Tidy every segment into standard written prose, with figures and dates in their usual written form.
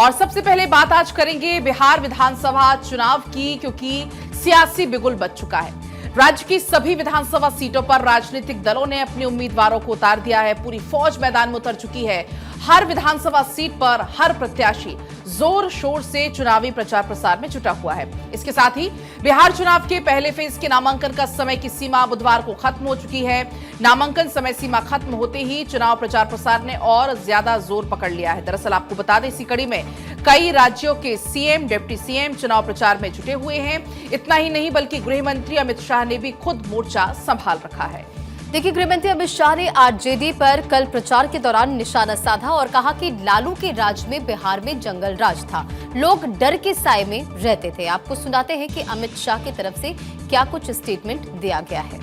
और सबसे पहले बात आज करेंगे बिहार विधानसभा चुनाव की, क्योंकि सियासी बिगुल बच चुका है। राज्य की सभी विधानसभा सीटों पर राजनीतिक दलों ने अपने उम्मीदवारों को उतार दिया है। पूरी फौज मैदान में उतर चुकी है। हर विधानसभा सीट पर हर प्रत्याशी जोर शोर से चुनावी प्रचार प्रसार में जुटा हुआ है। इसके साथ ही बिहार चुनाव के पहले फेज के नामांकन का समय की सीमा बुधवार को खत्म हो चुकी है। नामांकन समय सीमा खत्म होते ही चुनाव प्रचार प्रसार ने और ज्यादा जोर पकड़ लिया है। दरअसल आपको बता दें, इसी कड़ी में कई राज्यों के सीएम, डिप्टी सीएम चुनाव प्रचार में जुटे हुए हैं। इतना ही नहीं, बल्कि गृह मंत्री अमित शाह ने भी खुद मोर्चा संभाल रखा है। देखिए, गृहमंत्री अमित शाह ने आरजेडी पर कल प्रचार के दौरान निशाना साधा और कहा कि लालू के राज में बिहार में जंगल राज था, लोग डर के साए में रहते थे। आपको सुनाते हैं कि अमित शाह की तरफ से क्या कुछ स्टेटमेंट दिया गया है।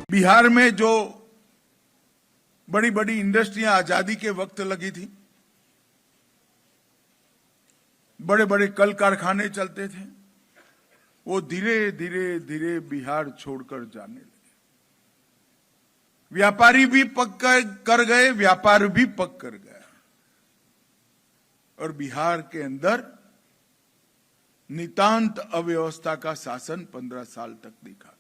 बिहार में जो बड़ी बड़ी इंडस्ट्रियां आजादी के वक्त लगी थी, बड़े बड़े कल कारखाने चलते थे, वो धीरे धीरे धीरे बिहार छोड़कर जाने लगे। व्यापारी भी पक कर गए, व्यापार भी पक कर गया, और बिहार के अंदर नितांत अव्यवस्था का शासन 15 साल तक दिखा।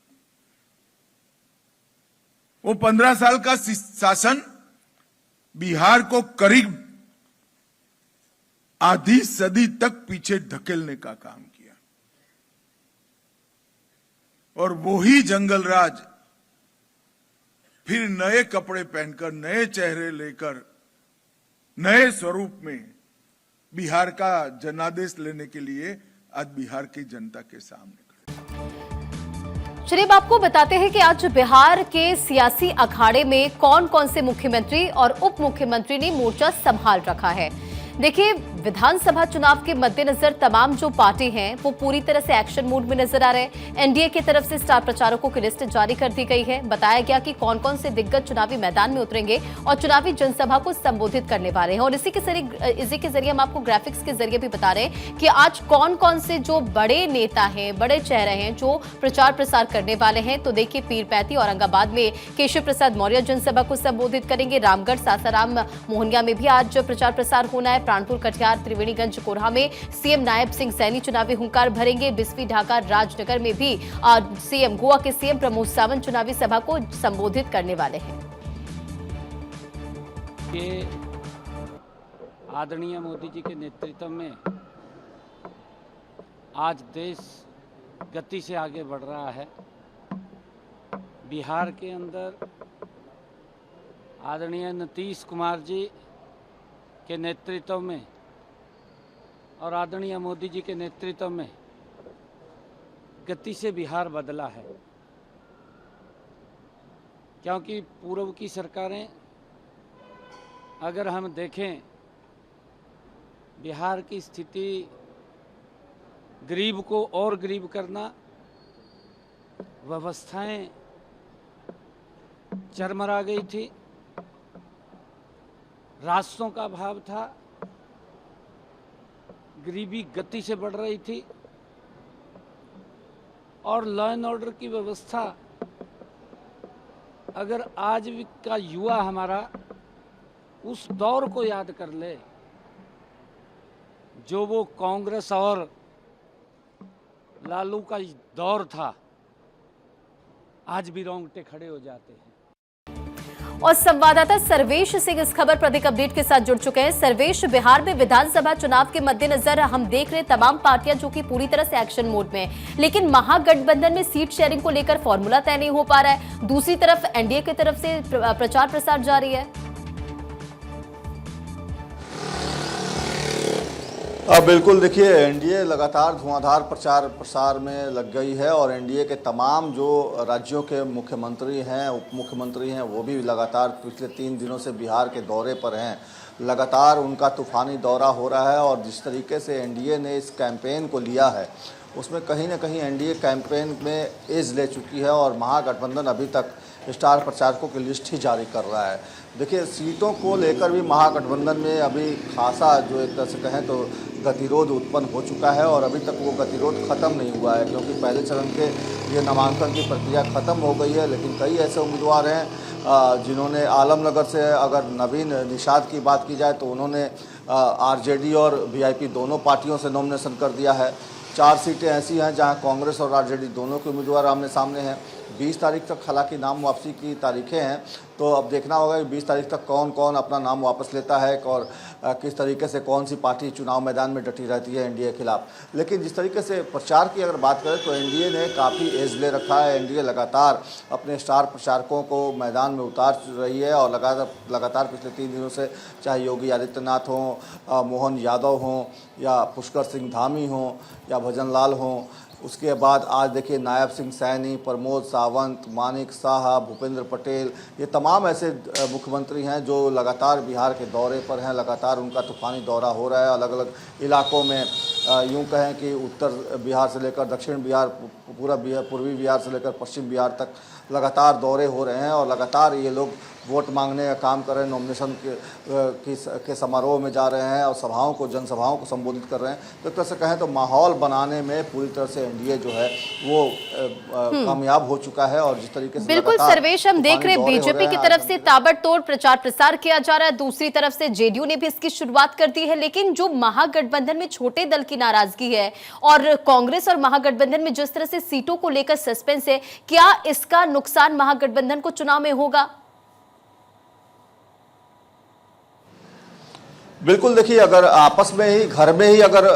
वो 15 साल का शासन बिहार को करीब आधी सदी तक पीछे धकेलने का काम किया, और वही जंगल राज फिर नए कपड़े पहनकर, नए चेहरे लेकर, नए स्वरूप में बिहार का जनादेश लेने के लिए आज बिहार की जनता के सामने खड़े। चलिए, आपको बताते हैं कि आज बिहार के सियासी अखाड़े में कौन कौन से मुख्यमंत्री और उप मुख्यमंत्री ने मोर्चा संभाल रखा है। देखिए, विधानसभा चुनाव के मद्देनजर तमाम जो पार्टी हैं वो पूरी तरह से एक्शन मोड में नजर आ रहे हैं। एनडीए की तरफ से स्टार प्रचारकों की लिस्ट जारी कर दी गई है। बताया गया कि कौन कौन से दिग्गज चुनावी मैदान में उतरेंगे और चुनावी जनसभा को संबोधित करने वाले हैं। और इसी के जरिए हम आपको ग्राफिक्स के जरिए भी बता रहे हैं कि आज कौन कौन से जो बड़े नेता हैं, बड़े चेहरे हैं जो प्रचार प्रसार करने वाले हैं। तो देखिए, पीरपैंती औरंगाबाद में केशव प्रसाद मौर्य जनसभा को संबोधित करेंगे। रामगढ़, सासाराम, मोहनिया में भी आज प्रचार प्रसार होना है। प्राणपुर, कटिहार, त्रिवेणीगंज, कोरहा में सीएम नायब सिंह सैनी चुनावी हुंकार भरेंगे। बिस्फी, ढाका, राजनगर में भी सीएम, गोवा के सीएम प्रमोद सावंत चुनावी सभा को संबोधित करने वाले हैं। ये आदरणीय मोदी जी के नेतृत्व में आज देश गति से आगे बढ़ रहा है। बिहार के अंदर आदरणीय नीतीश कुमार जी के नेतृत्व में और आदरणीय मोदी जी के नेतृत्व में गति से बिहार बदला है, क्योंकि पूर्व की सरकारें अगर हम देखें, बिहार की स्थिति गरीब को और गरीब करना, व्यवस्थाएं चरमरा गई थी, रास्तों का अभाव था, गरीबी गति से बढ़ रही थी, और लॉ एंड ऑर्डर की व्यवस्था अगर आज का युवा हमारा उस दौर को याद कर ले जो वो कांग्रेस और लालू का दौर था, आज भी रोंगटे खड़े हो जाते हैं। और संवाददाता सर्वेश सिंह इस खबर पर अधिक अपडेट के साथ जुड़ चुके हैं। सर्वेश, बिहार में विधानसभा चुनाव के मद्देनजर हम देख रहे हैं तमाम पार्टियां जो कि पूरी तरह से एक्शन मोड में है, लेकिन महागठबंधन में सीट शेयरिंग को लेकर फॉर्मूला तय नहीं हो पा रहा है। दूसरी तरफ एनडीए की तरफ से प्रचार प्रसार जारी है। बिल्कुल, देखिए, एनडीए लगातार धुआंधार प्रचार प्रसार में लग गई है, और एनडीए के तमाम जो राज्यों के मुख्यमंत्री हैं, उप मुख्यमंत्री हैं, वो भी लगातार पिछले 3 दिनों से बिहार के दौरे पर हैं। लगातार उनका तूफानी दौरा हो रहा है, और जिस तरीके से एनडीए ने इस कैंपेन को लिया है, उसमें कहीं ना कहीं एनडीए कैंपेन में एज ले चुकी है, और महागठबंधन अभी तक स्टार प्रचारकों की लिस्ट ही जारी कर रहा है। देखिए, सीटों को लेकर भी महागठबंधन में अभी खासा जो एक तरह से कहें तो गतिरोध उत्पन्न हो चुका है, और अभी तक वो गतिरोध खत्म नहीं हुआ है, क्योंकि पहले चरण के ये नामांकन की प्रक्रिया खत्म हो गई है। लेकिन कई ऐसे उम्मीदवार हैं जिन्होंने आलमनगर से, अगर नवीन निषाद की बात की जाए तो उन्होंने आरजेडी और वीआईपी दोनों पार्टियों से नॉमिनेशन कर दिया है। 4 सीटें ऐसी हैं जहां कांग्रेस और आरजेडी दोनों के उम्मीदवार आमने सामने हैं। 20 तारीख तक हालांकि नाम वापसी की तारीखें हैं, तो अब देखना होगा कि 20 तारीख तक कौन कौन अपना नाम वापस लेता है और किस तरीके से कौन सी पार्टी चुनाव मैदान में डटी रहती है एनडीए के खिलाफ। लेकिन जिस तरीके से प्रचार की अगर बात करें तो एनडीए ने काफ़ी एज ले रखा है। एनडीए लगातार अपने स्टार प्रचारकों को मैदान में उतार रही है और लगातार पिछले 3 दिनों से, चाहे योगी आदित्यनाथ हों, मोहन यादव हों, या पुष्कर सिंह धामी हों, या भजन लाल हों, उसके बाद आज देखिए नायब सिंह सैनी, प्रमोद सावंत, मानिक साहा, भूपेंद्र पटेल, ये तमाम ऐसे मुख्यमंत्री हैं जो लगातार बिहार के दौरे पर हैं। लगातार उनका तूफानी दौरा हो रहा है अलग अलग इलाकों में। यूँ कहें कि उत्तर बिहार से लेकर दक्षिण बिहार, पूरा बिहार, पूर्वी बिहार से लेकर पश्चिम बिहार तक लगातार दौरे हो रहे हैं और लगातार ये लोग वोट मांगने का काम कर रहे हैं। नॉमिनेशन के समारोह में जा रहे हैं और सभाओं को, जनसभाओं को संबोधित कर रहे हैं। तो एक तरह से कहें तो माहौल बनाने में पूरी तरह से एनडीए जो है वो कामयाब हो चुका है। और जिस तरीके से बिल्कुल सर्वेश, हम देख रहे हैं बीजेपी की तरफ से ताबड़तोड़ प्रचार प्रसार किया जा रहा है, दूसरी तरफ से जेडीयू ने भी इसकी शुरुआत कर दी है। लेकिन जो महागठबंधन में छोटे दल की नाराजगी है और कांग्रेस और महागठबंधन में जिस तरह से सीटों को लेकर सस्पेंस है, क्या इसका नुकसान महागठबंधन को चुनाव में होगा? बिल्कुल, देखिए अगर आपस में ही, घर में ही अगर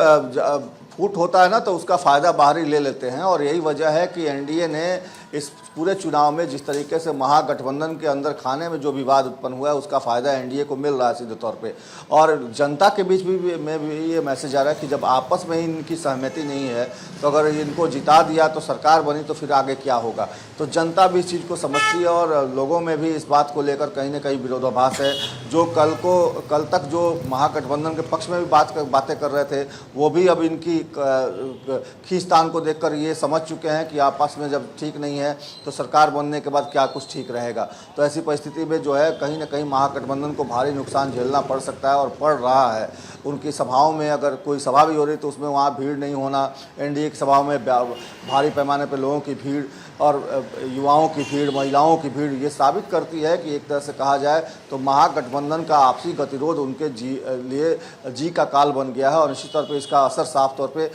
फूट होता है ना, तो उसका फ़ायदा बाहर ही ले लेते हैं। और यही वजह है कि एनडीए ने इस पूरे चुनाव में जिस तरीके से महागठबंधन के अंदर खाने में जो विवाद उत्पन्न हुआ है, उसका फ़ायदा एनडीए को मिल रहा है सीधे तौर पे। और जनता के बीच में भी ये मैसेज आ रहा है कि जब आपस में ही इनकी सहमति नहीं है, तो अगर इनको जिता दिया तो सरकार बनी तो फिर आगे क्या होगा। तो जनता भी इस चीज़ को समझती है और लोगों में भी इस बात को लेकर कहीं ना कहीं विरोधाभास है। जो कल तक जो महागठबंधन के पक्ष में भी बातें कर रहे थे, वो भी अब इनकी खींचतान को देखकर ये समझ चुके हैं कि आपस में जब ठीक नहीं है तो सरकार बनने के बाद क्या कुछ ठीक रहेगा। तो ऐसी परिस्थिति में जो है कहीं ना कहीं महागठबंधन को भारी नुकसान झेलना पड़ सकता है और पड़ रहा है। उनकी सभाओं में, अगर कोई सभा भी हो रही तो उसमें वहाँ भीड़ नहीं होना, एनडीए की सभाओं में भारी पैमाने पर लोगों की भीड़ और युवाओं की भीड़, महिलाओं की भीड़, ये साबित करती है कि एक तरह से कहा जाए तो महागठबंधन का आपसी गतिरोध उनके लिए जी का काल बन गया है। और निश्चित तौर पे इसका असर साफ तौर पे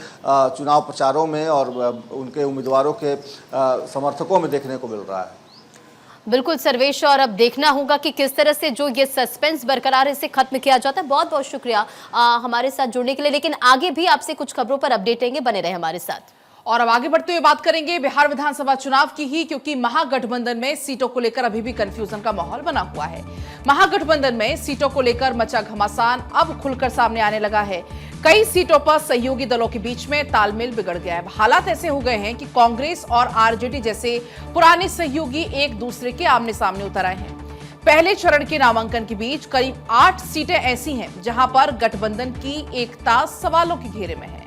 चुनाव प्रचारों में और उनके उम्मीदवारों के समर्थकों में देखने को मिल रहा है। बिल्कुल सर्वेश, और अब देखना होगा कि किस तरह से जो ये सस्पेंस बरकरार है इसे खत्म किया जाता है। बहुत बहुत शुक्रिया हमारे साथ जुड़ने के लिए। लेकिन आगे भी आपसे कुछ खबरों पर अपडेट लेंगे, बने रहे हमारे साथ। और अब आगे बढ़ते हुए बात करेंगे बिहार विधानसभा चुनाव की ही, क्योंकि महागठबंधन में सीटों को लेकर अभी भी कंफ्यूजन का माहौल बना हुआ है। महागठबंधन में सीटों को लेकर मचा घमासान अब खुलकर सामने आने लगा है। कई सीटों पर सहयोगी दलों के बीच में तालमेल बिगड़ गया है। हालात ऐसे हो गए हैं कि कांग्रेस और आरजेडी जैसे पुराने सहयोगी एक दूसरे के आमने सामने उतर आए हैं। पहले चरण के नामांकन के बीच करीब 8 सीटें ऐसी हैं जहां पर गठबंधन की एकता सवालों के घेरे में है।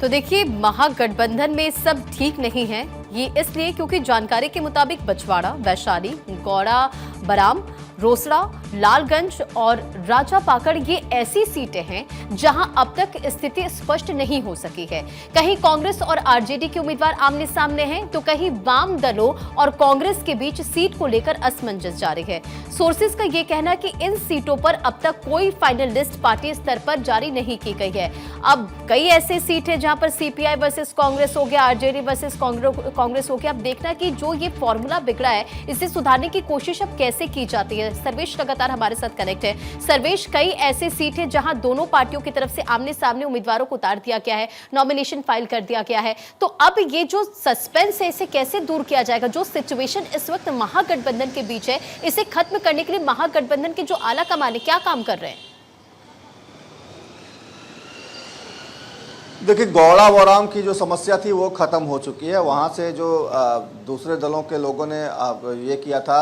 तो देखिए, महागठबंधन में सब ठीक नहीं है, ये इसलिए क्योंकि जानकारी के मुताबिक बछवाड़ा, वैशाली, गौड़ा, बराम, रोसड़ा, लालगंज और राजापाकड़ ये ऐसी सीटें हैं जहां अब तक स्थिति स्पष्ट नहीं हो सकी है। कहीं कांग्रेस और आरजेडी के उम्मीदवार आमने सामने हैं, तो कहीं वाम दलों और कांग्रेस के बीच सीट को लेकर असमंजस जारी है। सोर्सेज का ये कहना है कि इन सीटों पर अब तक कोई फाइनल लिस्ट पार्टी स्तर पर जारी नहीं की गई है। अब कई ऐसे सीट हैं जहां पर सीपीआई वर्सेस कांग्रेस हो गया, आरजेडी वर्सेस कांग्रेस हो गया। अब देखना कि जो ये फॉर्मूला बिगड़ा है इसे सुधारने की कोशिश अब कैसे की जाती है। सर्वेश लगातार हमारे साथ कनेक्ट है। सर्वेश, कई ऐसे सीट है जहां दोनों पार्टियों की तरफ से आमने सामने उम्मीदवारों को उतार दिया गया है, नॉमिनेशन फाइल कर दिया गया है। तो अब ये जो सस्पेंस है इसे कैसे दूर किया जाएगा? जो सिचुएशन इस वक्त महागठबंधन के बीच है, इसे खत्म करने के लिए महागठबंधन के जो आला कमान है क्या काम कर रहे हैं? देखिए, गौड़ा बराम की जो समस्या थी वो ख़त्म हो चुकी है। वहाँ से जो दूसरे दलों के लोगों ने ये किया था,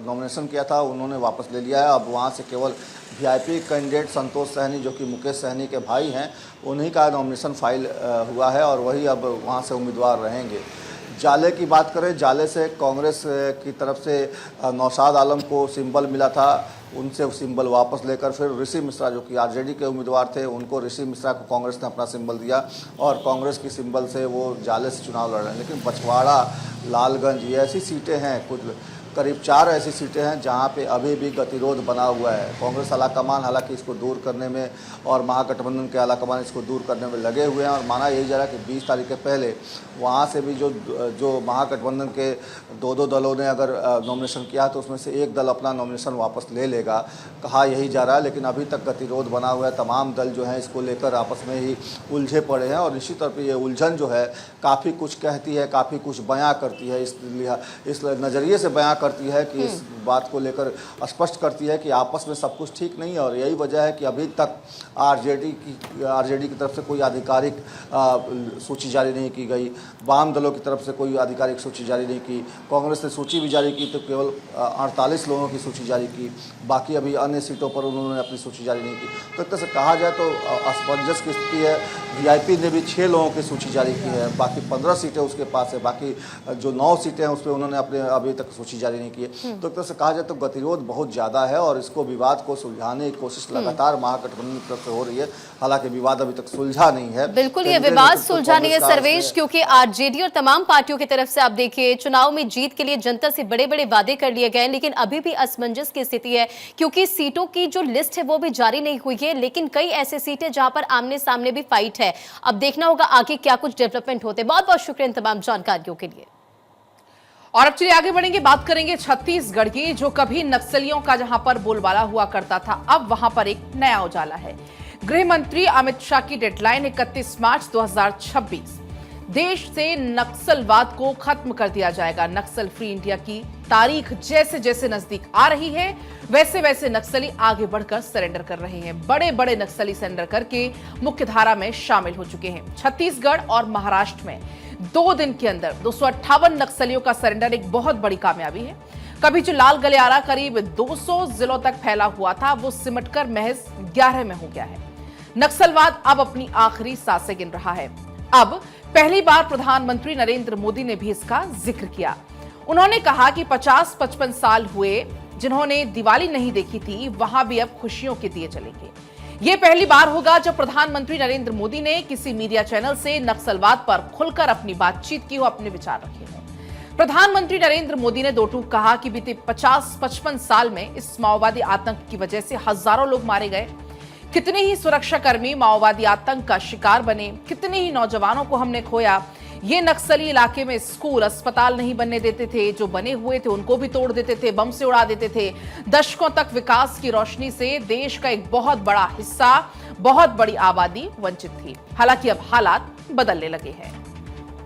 नॉमिनेशन किया था, उन्होंने वापस ले लिया है। अब वहाँ से केवल वीआईपी कैंडिडेट संतोष सहनी, जो कि मुकेश सहनी के भाई हैं, उन्हीं का नॉमिनेशन फाइल हुआ है और वही अब वहाँ से उम्मीदवार रहेंगे। जाले की बात करें, जाले से कांग्रेस की तरफ से नौशाद आलम को सिंबल मिला था, उनसे सिंबल वापस लेकर फिर ऋषि मिश्रा, जो कि आरजेडी के उम्मीदवार थे, उनको ऋषि मिश्रा को कांग्रेस ने अपना सिंबल दिया और कांग्रेस की सिंबल से वो जाले से चुनाव लड़ रहे हैं। लेकिन बछवाड़ा, लालगंज, ये ऐसी सीटें हैं कुछ करीब 4 ऐसी सीटें हैं जहां पे अभी भी गतिरोध बना हुआ है। कांग्रेस आलाकमान हालांकि इसको दूर करने में और महागठबंधन के आलाकमान इसको दूर करने में लगे हुए हैं और माना यही जा रहा है कि 20 तारीख के पहले वहां से भी जो महागठबंधन के दो दलों ने अगर नॉमिनेशन किया तो उसमें से एक दल अपना नॉमिनेशन वापस ले लेगा, कहा यही जा रहा है। लेकिन अभी तक गतिरोध बना हुआ है, तमाम दल जो हैं इसको लेकर आपस में ही उलझे पड़े हैं और निश्चित तौर पर ये उलझन जो है काफ़ी कुछ कहती है, काफ़ी कुछ बयां करती है, इस नज़रिए से बयां करती है कि इस बात को लेकर स्पष्ट करती है कि आपस में सब कुछ ठीक नहीं है। और यही वजह है कि अभी तक आरजेडी की तरफ से कोई आधिकारिक सूची जारी नहीं की गई, वाम दलों की तरफ से कोई आधिकारिक सूची जारी नहीं की, कांग्रेस ने सूची भी जारी की तो केवल 48 लोगों की सूची जारी की, बाकी अभी अन्य सीटों पर उन्होंने अपनी सूची जारी नहीं की। तो एक तरह से कहा जाए तो असमंजस की स्थिति है। वीआईपी ने भी 6 लोगों की सूची जारी की है, बाकी 15 सीटें उसके पास है, बाकी जो 9 सीटें हैं उस पर उन्होंने अपने अभी तक सूची जारी नहीं की है। तो एक तरह से कहा जाए तो गतिरोध बहुत ज़्यादा है और इसको विवाद को सुलझाने की कोशिश लगातार महागठबंधन की तरफ से हो रही है। हालांकि विवाद अभी तक सुलझा नहीं है। बिल्कुल ये विवाद सुलझा नहीं है सर्वेश, क्योंकि आरजेडी और तमाम पार्टियों की तरफ से आप देखिए चुनाव में जीत के लिए जनता से बड़े बड़े वादे कर लिए गए, लेकिन अभी भी असमंजस की स्थिति है क्योंकि सीटों की जो लिस्ट है वो भी जारी नहीं हुई है। लेकिन कई ऐसे सीटें जहां पर आमने सामने भी फाइट है। अब देखना होगा आगे क्या कुछ डेवलपमेंट होते हैं। बहुत बहुत शुक्रिया इन तमाम जानकारियों के लिए। और अब चलिए आगे बढ़ेंगे, बात करेंगे छत्तीसगढ़ की, जो कभी नक्सलियों का जहां पर बोलबाला हुआ करता था, अब वहां पर एक नया उजाला है। गृह मंत्री अमित शाह की डेडलाइन 31 मार्च 2026। देश से नक्सलवाद को खत्म कर दिया जाएगा। नक्सल फ्री इंडिया की तारीख जैसे जैसे नजदीक आ रही है वैसे वैसे नक्सली आगे बढ़कर सरेंडर कर रहे हैं। बड़े बड़े नक्सली सरेंडर करके मुख्य धारा में शामिल हो चुके हैं। छत्तीसगढ़ और महाराष्ट्र में 2 दिन के अंदर 258 नक्सलियों का सरेंडर एक बहुत बड़ी कामयाबी है। कभी जो लाल गलियारा करीब 200 जिलों तक फैला हुआ था वो सिमटकर महज 11 में हो गया है। नक्सलवाद अब अपनी आखिरी सांसें गिन रहा है। अब पहली बार प्रधानमंत्री नरेंद्र मोदी ने भी इसका जिक्र किया। उन्होंने कहा कि 50-55 साल हुए जिन्होंने दिवाली नहीं देखी थी, वहां भी अब खुशियों के दिए जलेंगे। यह पहली बार होगा जब प्रधानमंत्री नरेंद्र मोदी ने किसी मीडिया चैनल से नक्सलवाद पर खुलकर अपनी बातचीत की हो, अपने विचार रखे हो। प्रधानमंत्री नरेंद्र मोदी ने दो टूक कहा कि बीते 50-55 साल में इस माओवादी आतंक की वजह से हजारों लोग मारे गए। कितने ही सुरक्षाकर्मी माओवादी आतंक का शिकार बने, कितने ही नौजवानों को हमने खोया। ये नक्सली इलाके में स्कूल, अस्पताल नहीं बनने देते थे, जो बने हुए थे उनको भी तोड़ देते थे, बम से उड़ा देते थे। दशकों तक विकास की रोशनी से देश का एक बहुत बड़ा हिस्सा, बहुत बड़ी आबादी वंचित थी। हालांकि अब हालात बदलने लगे हैं।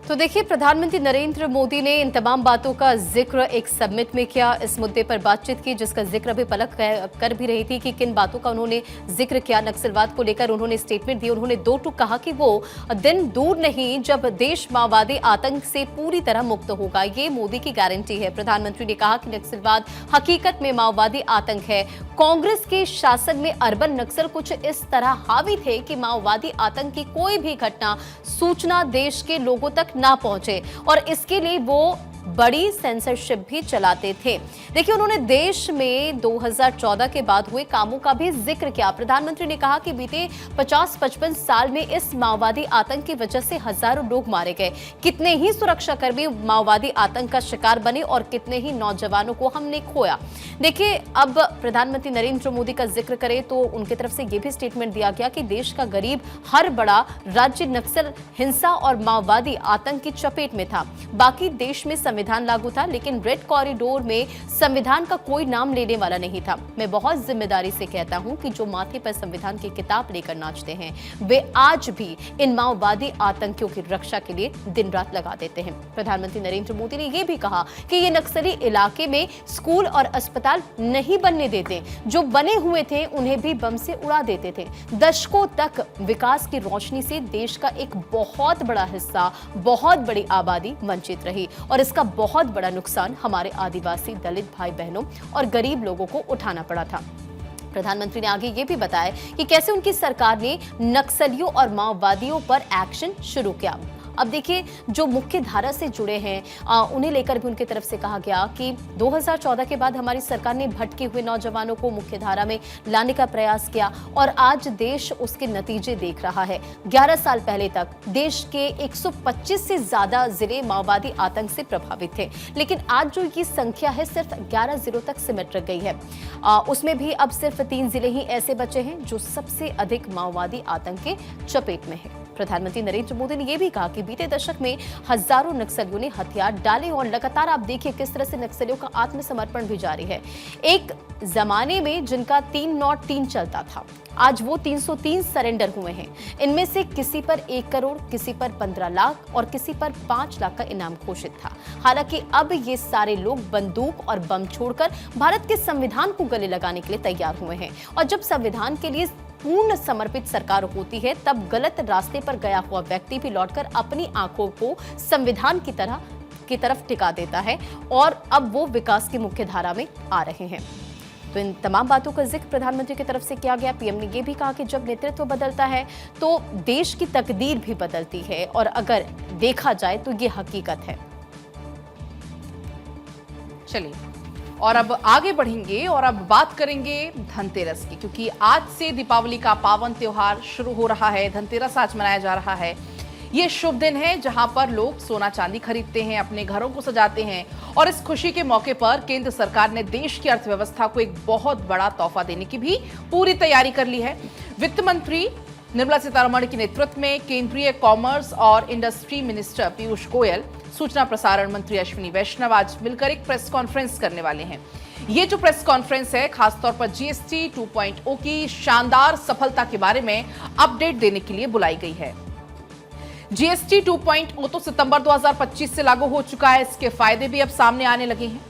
तो देखिए प्रधानमंत्री नरेंद्र मोदी ने इन तमाम बातों का जिक्र एक समिट में किया, इस मुद्दे पर बातचीत की जिसका जिक्र अभी पलक कर भी रही थी कि किन बातों का उन्होंने जिक्र किया। नक्सलवाद को लेकर उन्होंने स्टेटमेंट दी। उन्होंने दो टूक कहा कि वो दिन दूर नहीं जब देश माओवादी आतंक से पूरी तरह मुक्त होगा, ये मोदी की गारंटी है। प्रधानमंत्री ने कहा कि नक्सलवाद हकीकत में माओवादी आतंक है। कांग्रेस के शासन में अर्बन नक्सल कुछ इस तरह हावी थे कि माओवादी आतंक की कोई भी घटना, सूचना देश के लोगों तक ना पहुंचे और इसके लिए वो बड़ी सेंसरशिप भी चलाते थे। देखिए उन्होंने देश में 2014 के बाद हुए कामों का भी जिक्र किया। प्रधानमंत्री ने कहा कि बीते 50-55 साल में इस माओवादी आतंक की वजह से हजारों लोग मारे गए, कितने ही सुरक्षाकर्मी माओवादी आतंक का शिकार बने और कितने ही नौजवानों को हमने खोया। देखिए अब प्रधानमंत्री नरेंद्र मोदी का जिक्र करें तो उनकी तरफ से यह भी स्टेटमेंट दिया गया कि देश का गरीब हर बड़ा राज्य नक्सल हिंसा और माओवादी आतंक की चपेट में था। बाकी देश में संविधान लागू था, लेकिन रेड कॉरिडोर में संविधान का कोई नाम लेने वाला नहीं था। मैं बहुत जिम्मेदारी से कहता हूं कि जो माथे पर संविधान की किताब लेकर नाचते हैं वे आज भी इन माओवादी आतंकियों की रक्षा के लिए दिन रात लगा देते हैं। प्रधानमंत्री नरेंद्र मोदी ने यह भी कहा कि ये नक्सली इलाके में स्कूल और अस्पताल नहीं बनने देते, जो बने हुए थे उन्हें भी बम से उड़ा देते थे। दशकों तक विकास की रोशनी से देश का एक बहुत बड़ा हिस्सा, बहुत बड़ी आबादी वंचित रही और इसका बहुत बड़ा नुकसान हमारे आदिवासी, दलित भाई बहनों और गरीब लोगों को उठाना पड़ा था। प्रधानमंत्री ने आगे ये भी बताया कि कैसे उनकी सरकार ने नक्सलियों और माओवादियों पर एक्शन शुरू किया। अब देखिए, जो मुख्य धारा से जुड़े हैं उन्हें लेकर भी उनकी तरफ से कहा गया कि 2014 के बाद हमारी सरकार ने भटके हुए नौजवानों को मुख्य धारा में लाने का प्रयास किया और आज देश उसके नतीजे देख रहा है। 11 साल पहले तक देश के 125 से ज्यादा जिले माओवादी आतंक से प्रभावित थे, लेकिन आज जो ये संख्या है सिर्फ 11 जिलों तक सिमट गई है। उसमें भी अब सिर्फ 3 जिले ही ऐसे बचे हैं जो सबसे अधिक माओवादी आतंक के चपेट में है। प्रधानमंत्री नरेंद्र मोदी ने यह भी कहा कि बीते दशक में हजारों नक्सलियों ने हथियार डाले और लगातार आप देखिए किस तरह से नक्सलियों का आत्मसमर्पण भी जारी है। एक जमाने में जिनका 303 चलता था, आज वो 303 सरेंडर हुए हैं। इनमें से किसी पर 1 करोड़, किसी पर 15 लाख और किसी पर 5 लाख का इनाम घोषित था। हालांकि अब ये सारे लोग बंदूक और बम छोड़कर भारत के संविधान को गले लगाने के लिए तैयार हुए हैं। और जब संविधान के लिए पूर्ण समर्पित सरकार होती है, तब गलत रास्ते पर गया हुआ व्यक्ति भी लौटकर अपनी आंखों को संविधान की तरफ टिका देता है और अब वो विकास की मुख्य धारा में आ रहे हैं। तो इन तमाम बातों का जिक्र प्रधानमंत्री की तरफ से किया गया। पीएम ने यह भी कहा कि जब नेतृत्व बदलता है तो देश की तकदीर भी बदलती है और अगर देखा जाए तो ये हकीकत है। चलिए और अब आगे बढ़ेंगे और अब बात करेंगे धनतेरस की, क्योंकि आज से दीपावली का पावन त्योहार शुरू हो रहा है। धनतेरस आज मनाया जा रहा है। ये शुभ दिन है जहां पर लोग सोना चांदी खरीदते हैं, अपने घरों को सजाते हैं और इस खुशी के मौके पर केंद्र सरकार ने देश की अर्थव्यवस्था को एक बहुत बड़ा तोहफा देने की भी पूरी तैयारी कर ली है। वित्त मंत्री निर्मला सीतारमण के नेतृत्व में केंद्रीय कॉमर्स और इंडस्ट्री मिनिस्टर पीयूष गोयल, सूचना प्रसारण मंत्री अश्विनी वैष्णव आज मिलकर एक प्रेस कॉन्फ्रेंस करने वाले हैं। ये जो प्रेस कॉन्फ्रेंस है खासतौर पर जीएसटी 2.0 की शानदार सफलता के बारे में अपडेट देने के लिए बुलाई गई है। जीएसटी 2.0 तो सितंबर 2025 से लागू हो चुका है। इसके फायदे भी अब सामने आने लगे हैं।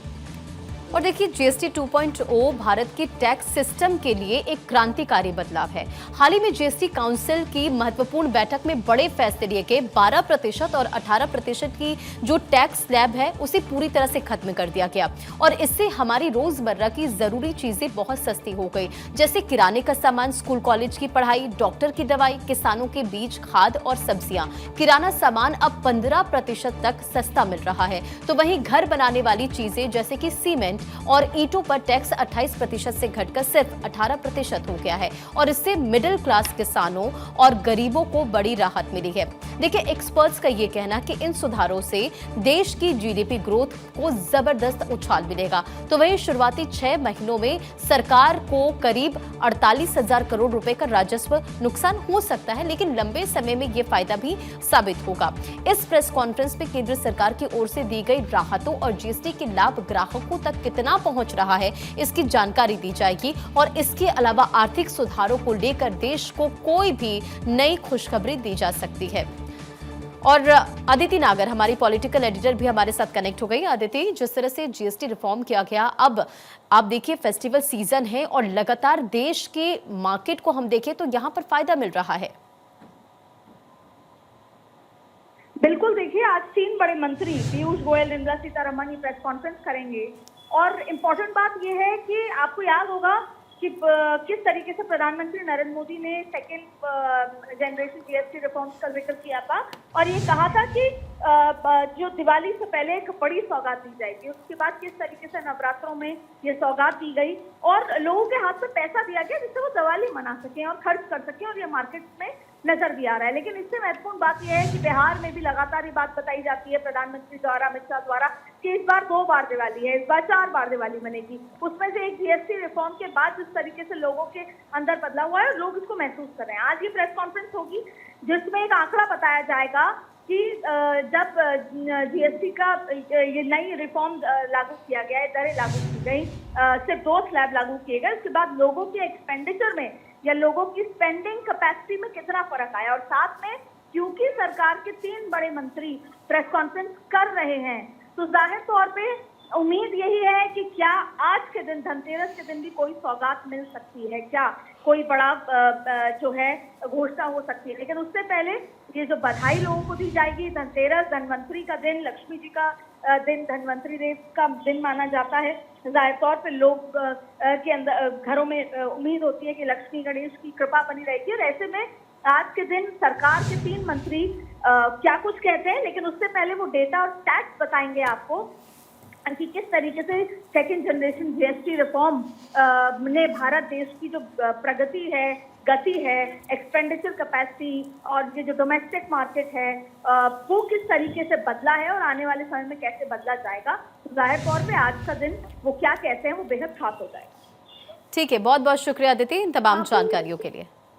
और देखिए, जीएसटी 2.0 भारत के टैक्स सिस्टम के लिए एक क्रांतिकारी बदलाव है। हाल ही में जीएसटी काउंसिल की महत्वपूर्ण बैठक में बड़े फैसले लिए गए। 12% और 18% की जो टैक्स स्लैब है उसे पूरी तरह से खत्म कर दिया गया और इससे हमारी रोजमर्रा की जरूरी चीजें बहुत सस्ती हो गई, जैसे किराने का सामान, स्कूल कॉलेज की पढ़ाई, डॉक्टर की दवाई, किसानों के बीज, खाद और सब्जियां। किराना सामान अब 15% तक सस्ता मिल रहा है। तो वहीं घर बनाने वाली चीजें जैसे कि सीमेंट और ईंटों पर टैक्स 28% से घटकर सिर्फ 18% हो गया है और इससे मिडिल क्लास किसानों और गरीबों को बड़ी राहत मिली है। देखिए, एक्सपर्ट्स का ये कहना कि इन सुधारों से देश की जीडीपी ग्रोथ को जबरदस्त उछाल मिलेगा। तो वहीं शुरुआती 6 महीनों में सरकार को करीब 48,000 करोड़ रुपए का राजस्व नुकसान हो सकता है, लेकिन लंबे समय में ये फायदा भी साबित होगा। इस प्रेस कॉन्फ्रेंस में केंद्र सरकार की ओर से दी गई राहतों और जीएसटी के लाभ ग्राहकों तक कितना पहुंच रहा है, इसकी जानकारी दी जाएगी और इसके अलावा आर्थिक सुधारों को लेकर देश को कोई भी नई खुशखबरी दी जा सकती है। और अदिति नागर, हमारी पॉलिटिकल एडिटर, भी हमारे साथ कनेक्ट हो गई। अदिति, जिस तरह से जीएसटी रिफॉर्म किया गया, अब आप देखिए फेस्टिवल सीजन है और लगातार देश के मार्केट को हम देखें तो यहाँ पर फायदा मिल रहा है। बिल्कुल, देखिए आज 3 बड़े मंत्री पीयूष गोयल, निर्मला सीतारमण प्रेस कॉन्फ्रेंस करेंगे और इम्पोर्टेंट बात यह है कि आपको याद होगा कि किस तरीके से प्रधानमंत्री नरेंद्र मोदी ने सेकेंड जनरेशन जीएसटी रिफॉर्म्स का जिक्र किया था और ये कहा था कि जो दिवाली से पहले एक बड़ी सौगात दी जाएगी। उसके बाद किस तरीके से नवरात्रों में ये सौगात दी गई और लोगों के हाथ में पैसा दिया गया जिससे वो दिवाली मना सकें और खर्च कर सकें और ये मार्केट में नजर भी आ रहा है। लेकिन इससे महत्वपूर्ण बात यह है कि बिहार में भी लगातार ये बात बताई जाती है प्रधानमंत्री द्वारा, अमित शाह द्वारा, कि इस बार 2 बार दिवाली है, इस बार 4 बार दिवाली मनेगी। उसमें से एक जीएसटी रिफॉर्म के बाद जिस तरीके से लोगों के अंदर बदलाव हुआ है और लोग इसको महसूस कर रहे हैं। आज ये प्रेस कॉन्फ्रेंस होगी जिसमें एक आंकड़ा बताया जाएगा कि जब जीएसटी का ये नई रिफॉर्म लागू किया गया है, दरें लागू की गई, सिर्फ 2 स्लैब लागू किए गए, उसके बाद लोगों के एक्सपेंडिचर में या लोगों की स्पेंडिंग कैपेसिटी में कितना फर्क आया। और साथ में क्योंकि सरकार के 3 बड़े मंत्री प्रेस कॉन्फ्रेंस कर रहे हैं तो जाहिर तौर पे उम्मीद यही है कि क्या आज के दिन, धनतेरस के दिन भी कोई सौगात मिल सकती है, क्या कोई बड़ा जो है घोषणा हो सकती है। लेकिन उससे पहले ये जो बधाई लोगों को दी जाएगी, धनतेरस, धनवंतरी का दिन, लक्ष्मी जी का दिन, धनवंतरी देव का दिन माना जाता है। जाहिर तौर पे लोग के अंदर घरों में उम्मीद होती है कि लक्ष्मी गणेश की कृपा बनी रहेगी और ऐसे में आज के दिन सरकार के 3 मंत्री क्या कुछ कहते हैं, लेकिन उससे पहले वो डेटा और स्टैट्स बताएंगे आपको कि किस तरीके से सेकंड जनरेशन जीएसटी रिफॉर्म ने भारत देश की जो प्रगति है, गति है, एक्सपेंडिचर कैपेसिटी और ये जो डोमेस्टिक मार्केट है वो किस तरीके से बदला है और आने वाले समय में कैसे बदला जाएगा। तो जाहिर तौर पे आज का दिन वो क्या कहते हैं वो बेहद खास हो जाएगा। ठीक है, बहुत बहुत शुक्रिया अदिति इन तमाम जानकारियों के लिए।